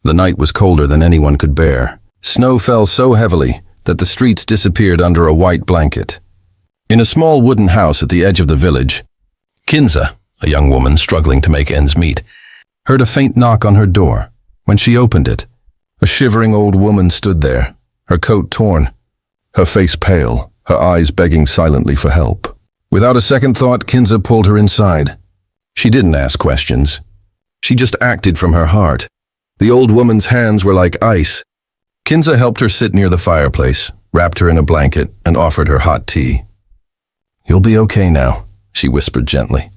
The night was colder than anyone could bear. Snow fell so heavily that the streets disappeared under a white blanket. In a small wooden house at the edge of the village, Kinza, a young woman struggling to make ends meet, heard a faint knock on her door. When she opened it, a shivering old woman stood there, her coat torn, her face pale, her eyes begging silently for help. Without a second thought, Kinza pulled her inside. She didn't ask questions. She just acted from her heart. The old woman's hands were like ice. Kinza helped her sit near the fireplace, wrapped her in a blanket, and offered her hot tea. "You'll be okay now," she whispered gently.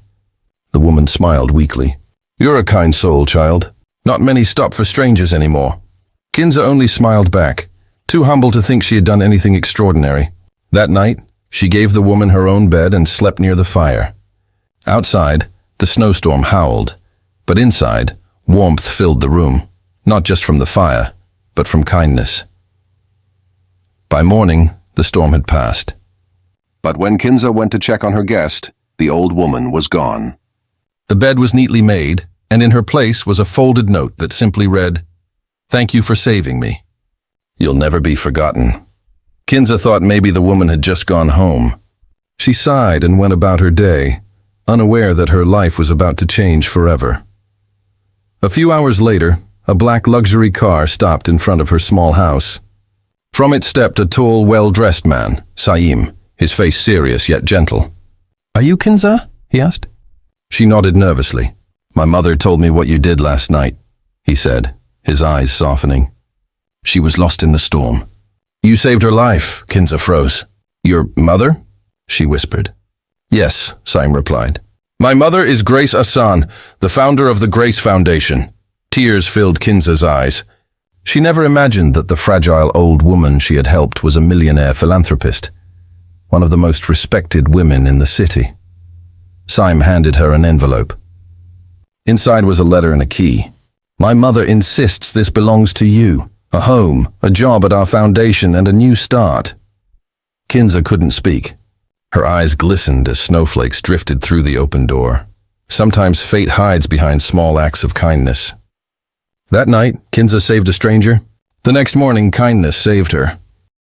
The woman smiled weakly. "You're a kind soul, child. Not many stop for strangers anymore." Kinza only smiled back, too humble to think she had done anything extraordinary. That night, she gave the woman her own bed and slept near the fire. Outside, the snowstorm howled, but inside, warmth filled the room, not just from the fire, but from kindness. By morning, the storm had passed. But when Kinza went to check on her guest, the old woman was gone. The bed was neatly made, and in her place was a folded note that simply read, "Thank you for saving me. You'll never be forgotten." Kinza thought maybe the woman had just gone home. She sighed and went about her day, unaware that her life was about to change forever. A few hours later, a black luxury car stopped in front of her small house. From it stepped a tall, well-dressed man, Saim, his face serious yet gentle. "Are you Kinza?" he asked. She nodded nervously. "My mother told me what you did last night," he said, his eyes softening. "She was lost in the storm." "You saved her life," Kinza froze. "Your mother?" she whispered. "Yes," Saim replied. "My mother is Grace Hassan, the founder of the Grace Foundation." Tears filled Kinza's eyes. She never imagined that the fragile old woman she had helped was a millionaire philanthropist, one of the most respected women in the city. Saim handed her an envelope. Inside was a letter and a key. "My mother insists this belongs to you. A home, a job at our foundation, and a new start." Kinza couldn't speak. Her eyes glistened as snowflakes drifted through the open door. Sometimes fate hides behind small acts of kindness. That night, Kinza saved a stranger. The next morning, kindness saved her.